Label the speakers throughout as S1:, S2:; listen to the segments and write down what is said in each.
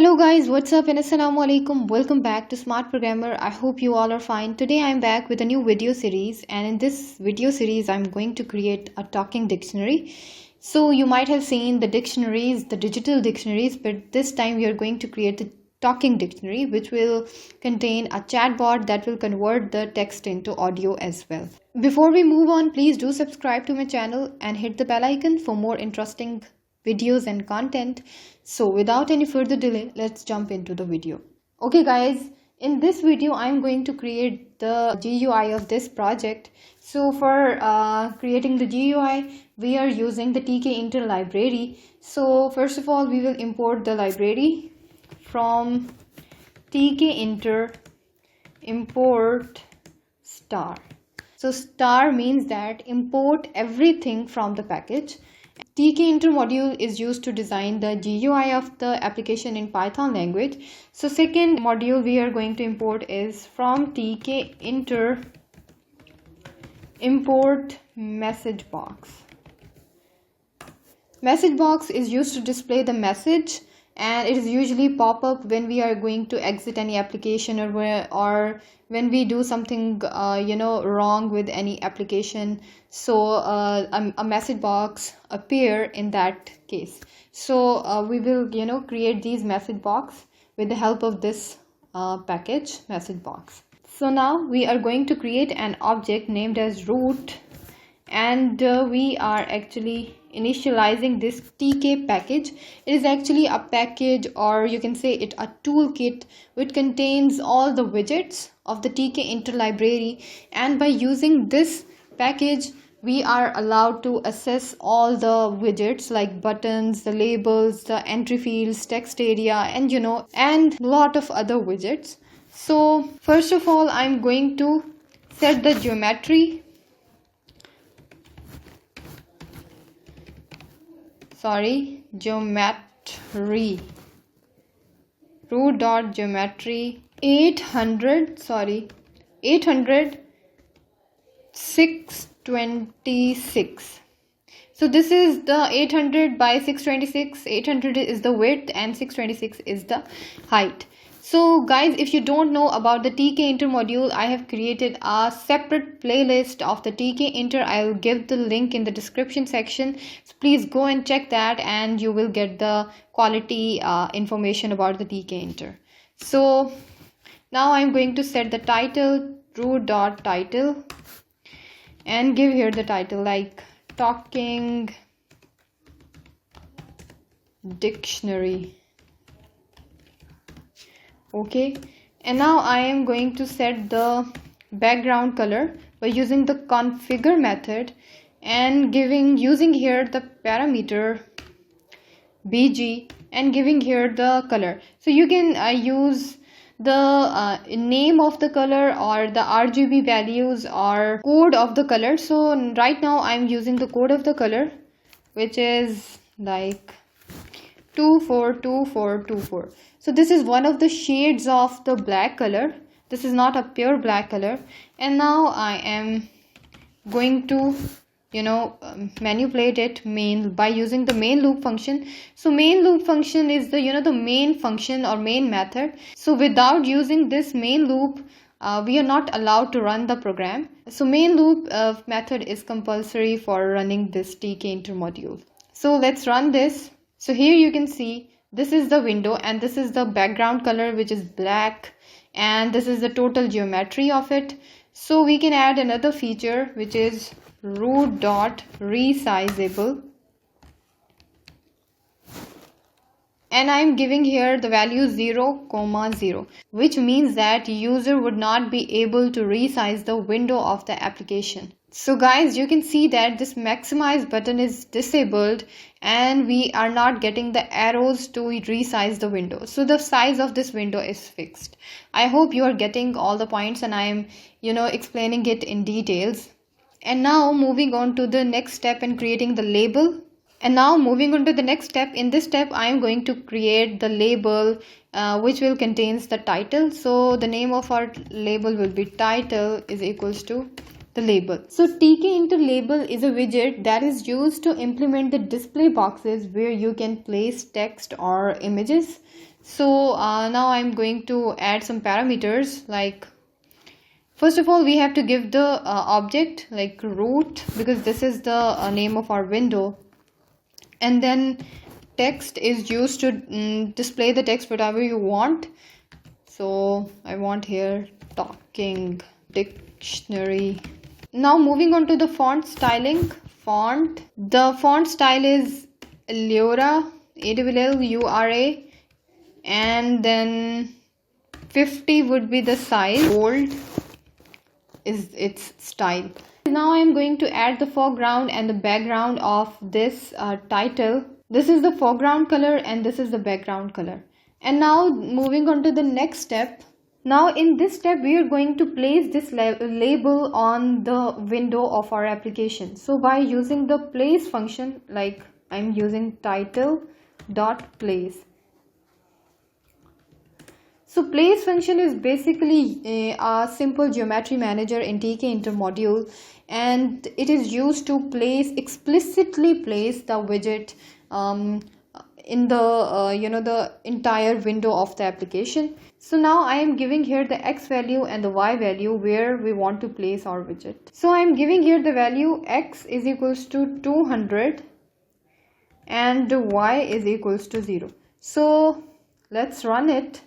S1: Hello guys, what's up and assalamu alaikum. Welcome back to Smart Programmer. I hope you all are fine. Today I'm back with a new video series, and in this video series I'm going to create a talking dictionary. So you might have seen the dictionaries, the digital dictionaries, but this time we are going to create the talking dictionary, which will contain a chatbot that will convert the text into audio as well. Before we move on, please do subscribe to my channel and hit the bell icon for more interesting videos and content. So without any further delay, let's jump into the video. Okay guys, in this video I'm going to create the GUI of this project. So for creating the GUI, we are using the Tkinter library. So first of all, we will import the library from Tkinter import star. So star means that import everything from the package. Tkinter module is used to design the GUI of the application in Python language. So second module we are going to import is from Tkinter import message box. Message box is used to display the message, and it is usually pop up when we are going to exit any application or when we do something wrong with any application. So a message box appear in that case. So we will create these message box with the help of this package message box. So now we are going to create an object named as root, and we are actually initializing this Tk package. It is actually a package, or you can say it a toolkit, which contains all the widgets of the Tkinter library, and by using this package we are allowed to access all the widgets like buttons, the labels, the entry fields, text area, and and lot of other widgets. So first of all, I'm going to set the geometry. Geometry root.geometry 800 626. So this is the 800 by 626. 800 is the width and 626 is the height. So guys, if you don't know about the Tkinter module, I have created a separate playlist of the Tkinter. I'll give the link in the description section. So please go and check that, and you will get the quality information about the Tkinter. So now I'm going to set the title root.title and give here the title like talking dictionary. Okay, and now I am going to set the background color by using the configure method and using here the parameter bg and giving here the color. So you can use the name of the color or the RGB values or code of the color. So right now I'm using the code of the color, which is like 242424. So this is one of the shades of the black color. This is not a pure black color. And now I am going to manipulate it by using the main loop function. So main loop function is the the main function or main method. So without using this main loop, we are not allowed to run the program. So main loop method is compulsory for running this Tkinter module. So let's run this. So here you can see this is the window, and this is the background color, which is black, and this is the total geometry of it. So we can add another feature, which is root.resizable, and I'm giving here the value 0,0, which means that user would not be able to resize the window of the application. So guys, you can see that this maximize button is disabled, and we are not getting the arrows to resize the window. So the size of this window is fixed. I hope you are getting all the points, and I am explaining it in details. And now moving on to the next step in creating the label. And now moving on to the next step. In this step, I am going to create the label which will contains the title. So the name of our label will be title is equals to the label. So Tkinter label is a widget that is used to implement the display boxes where you can place text or images. So now I'm going to add some parameters. Like, first of all, we have to give the object like root, because this is the name of our window, and then text is used to display the text whatever you want. So I want here talking dictionary. Now moving on to the font styling. The font style is Leura, ALLURA, and then 50 would be the size. Bold is its style. Now I am going to add the foreground and the background of this title. This is the foreground color and this is the background color. And now moving on to the next step. Now in this step we are going to place this label on the window of our application. So by using the place function, like I'm using title.place. So place function is basically a simple geometry manager in Tkinter module, and it is used to explicitly place the widget in the the entire window of the application. So now I am giving here the x value and the y value where we want to place our widget. So I am giving here the value x is equals to 200 and y is equals to 0. So let's run it.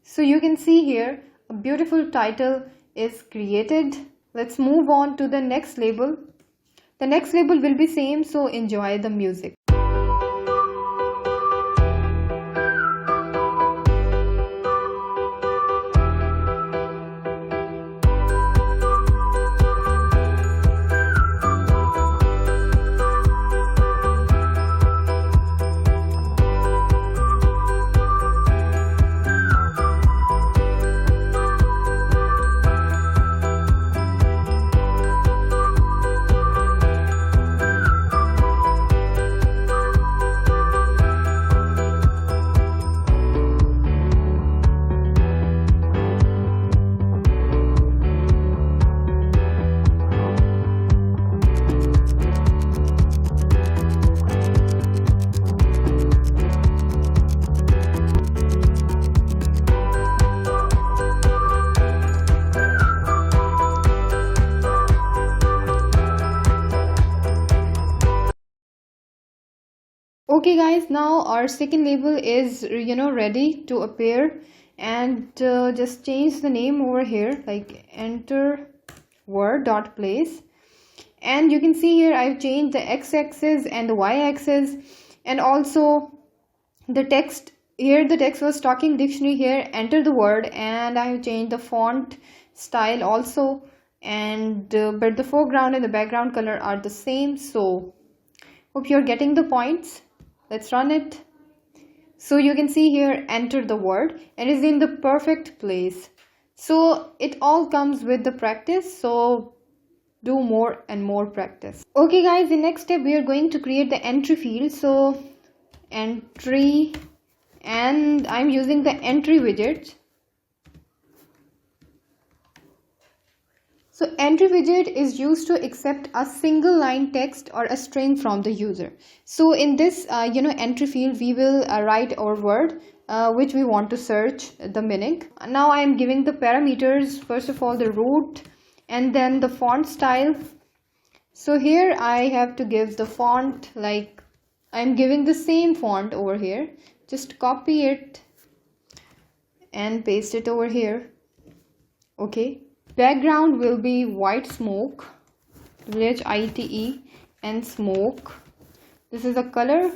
S1: So you can see here a beautiful title is created. Let's move on to the next label. The next label will be same, so enjoy the music. Okay guys, now our second label is ready to appear, and just change the name over here, like enter word.place, and you can see here I've changed the x-axis and the y-axis, and also the text. Here the text was talking dictionary, here enter the word, and I have changed the font style also, and but the foreground and the background color are the same. So hope you're getting the points. Let's run it. So you can see here enter the word, and is in the perfect place. So it all comes with the practice, so do more and more practice. Okay guys, the next step we are going to create the entry field. So entry, and I'm using the entry widget. So entry widget is used to accept a single line text or a string from the user. So in this entry field we will write our word which we want to search the meaning. Now I am giving the parameters, first of all the root and then the font style. So here I have to give the font, like I'm giving the same font over here. Just copy it and paste it over here. Okay. Background will be white smoke, 𝐦𝐤𝐤𝐸, and smoke. This is the color.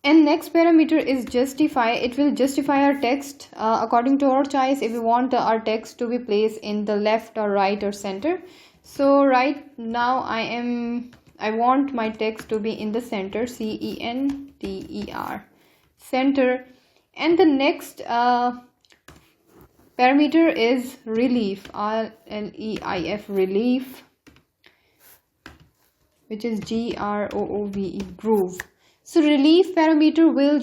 S1: And next parameter is justify. It will justify our text according to our choice, if we want our text to be placed in the left or right or center. So right now I want my text to be in the center, CENTER, center. And the next parameter is relief, RLEIF, relief, which is GROOVE, groove. So relief parameter will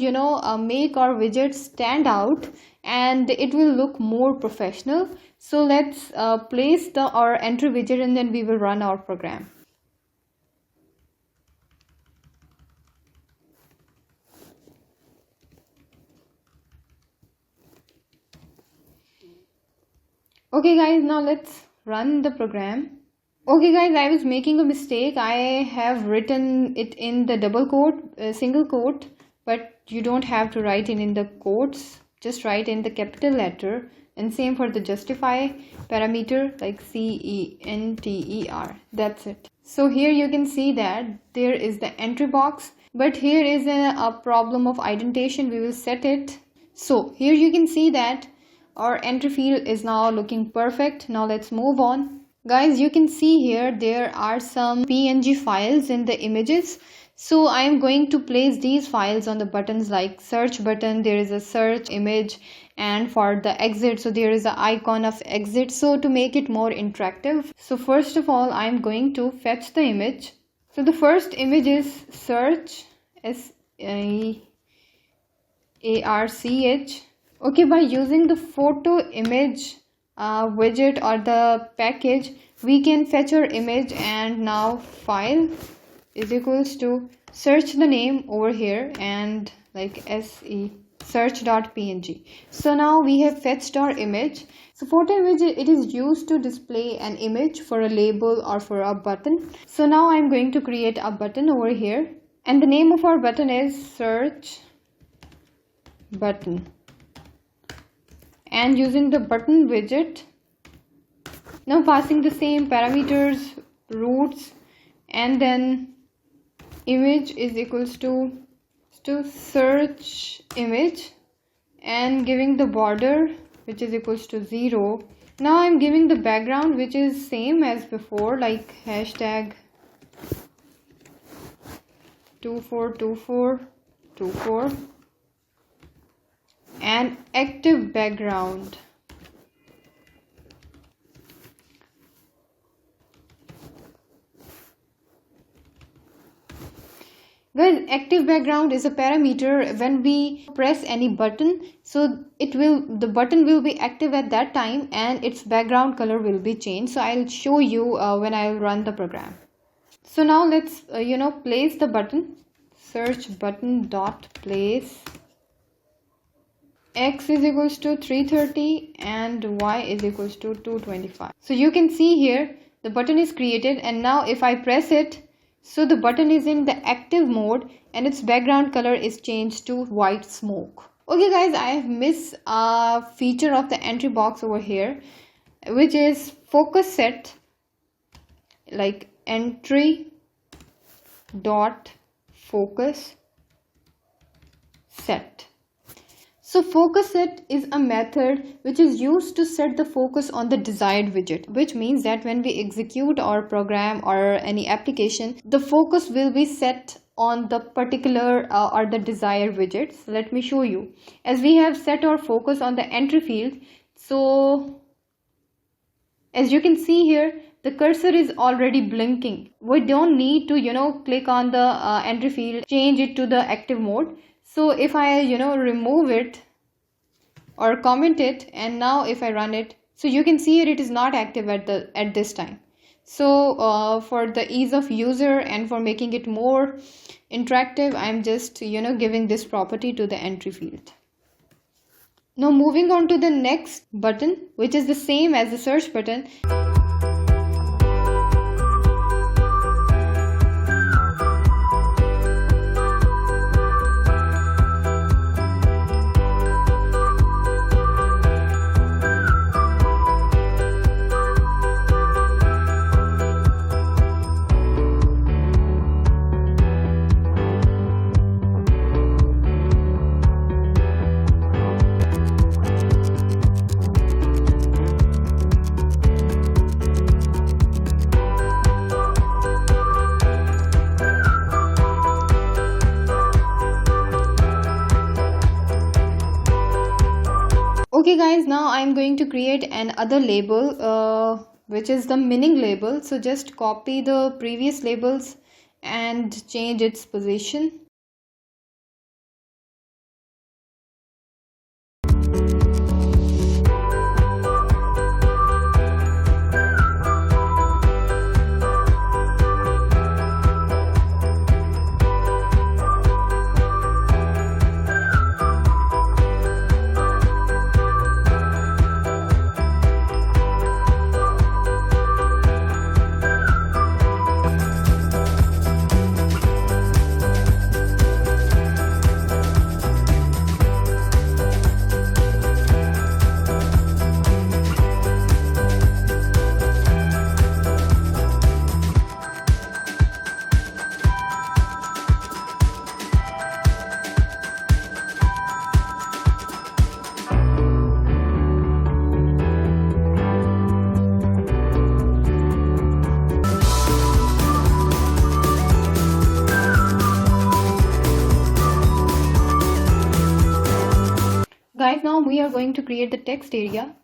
S1: make our widget stand out and it will look more professional. So let's place our entry widget and then we will run our program. Okay guys, now let's run the program. Okay guys, I was making a mistake. I have written it in the double quote, single quote, but you don't have to write it in the quotes. Just write in the capital letter, and same for the justify parameter, like CENTER. That's it. So here you can see that there is the entry box, but here is a problem of indentation. We will set it. So here you can see that our entry field is now looking perfect. Now let's move on. Guys, you can see here there are some PNG files in the images. So I am going to place these files on the buttons, like search button. There is a search image, and for the exit, so there is an icon of exit. So to make it more interactive, so first of all I am going to fetch the image. So the first image is search, SEARCH. Okay, by using the photo image widget or the package, we can fetch our image, and now file is equals to search the name over here, and like search.png. So now we have fetched our image. So photo image, it is used to display an image for a label or for a button. So now I'm going to create a button over here, and the name of our button is search button, and using the button widget, now passing the same parameters, roots, and then image is equals to search image, and giving the border which is equals to 0. Now I'm giving the background which is same as before, like hashtag 242424, and active background. Guys, active background is a parameter when we press any button, so the button will be active at that time, and its background color will be changed. So I'll show you when I will run the program. So now let's place the button. Search button dot place. X is equals to 330 and Y is equals to 225. So you can see here the button is created, and now if I press it, so the button is in the active mode and its background color is changed to white smoke. Okay guys, I have missed a feature of the entry box over here, which is focus set, like entry dot focus set. So focus set is a method which is used to set the focus on the desired widget, which means that when we execute our program or any application, the focus will be set on the particular or the desired widgets. Let me show you. As we have set our focus on the entry field, so as you can see here, the cursor is already blinking. We don't need to click on the entry field, change it to the active mode. So if I remove it or comment it, and now if I run it, so you can see it is not active at this time. So for the ease of user and for making it more interactive, I'm just giving this property to the entry field. Now moving on to the next button, which is the same as the search button. Okay guys, now I'm going to create another label which is the meaning label. So just copy the previous labels and change its position. guys, now we are going to create the text area.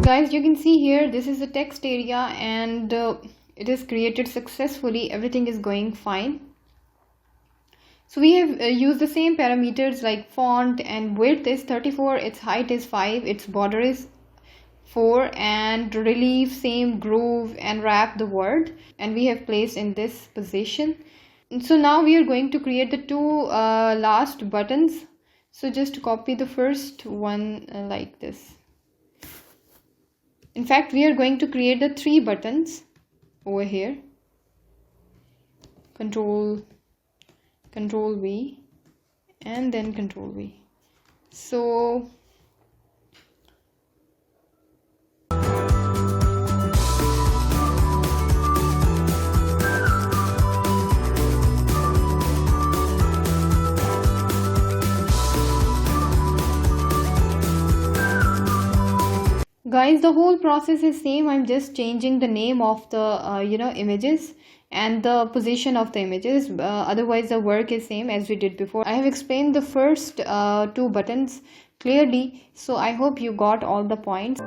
S1: Guys, you can see here this is the text area, and it is created successfully. Everything is going fine. So we have used the same parameters like font and width is 34, its height is 5, its border is 4, and relief same, groove, and wrap the word, and we have placed in this position. And so now we are going to create the two last buttons. So just copy the first one like this. In fact, we are going to create the 3 buttons over here. Control V and then Control V. So guys, the whole process is same. I'm just changing the name of the images and the position of the images. Otherwise the work is same as we did before. I have explained the first 2 buttons clearly, so I hope you got all the points.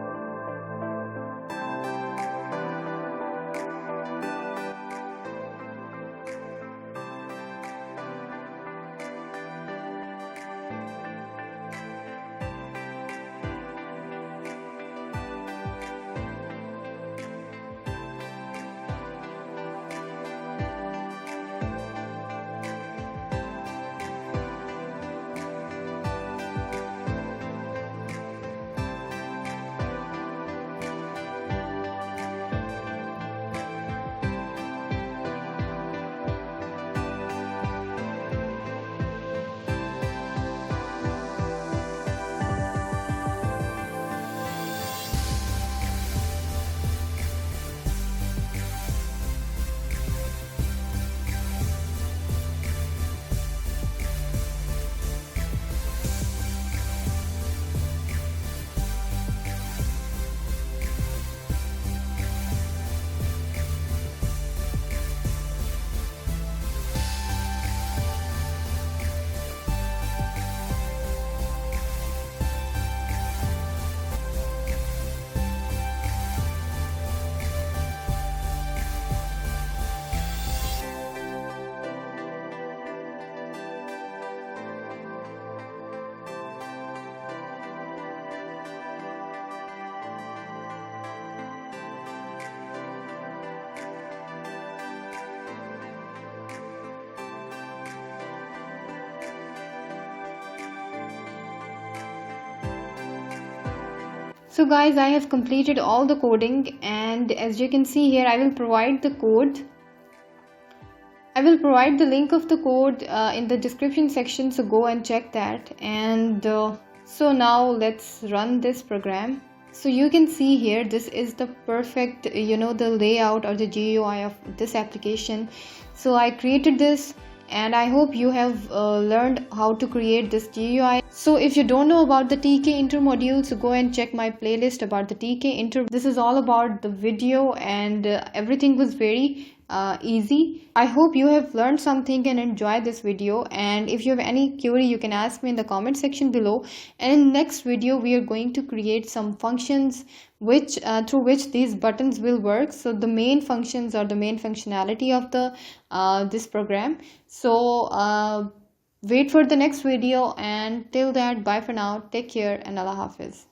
S1: So guys, I have completed all the coding, and as you can see here, I will provide the code. I will provide the link of the code in the description section, so go and check that. And so now let's run this program. So you can see here, this is the perfect the layout or the GUI of this application. So I created this, and I hope you have learned how to create this GUI. So if you don't know about the Tkinter module, so go and check my playlist about the Tkinter. This is all about the video, and everything was very easy. I hope you have learned something and enjoyed this video, and if you have any query you can ask me in the comment section below. And in next video we are going to create some functions which through which these buttons will work. So the main functions or the main functionality of the this program. So wait for the next video, and till that, bye for now, take care, and Allah Hafiz.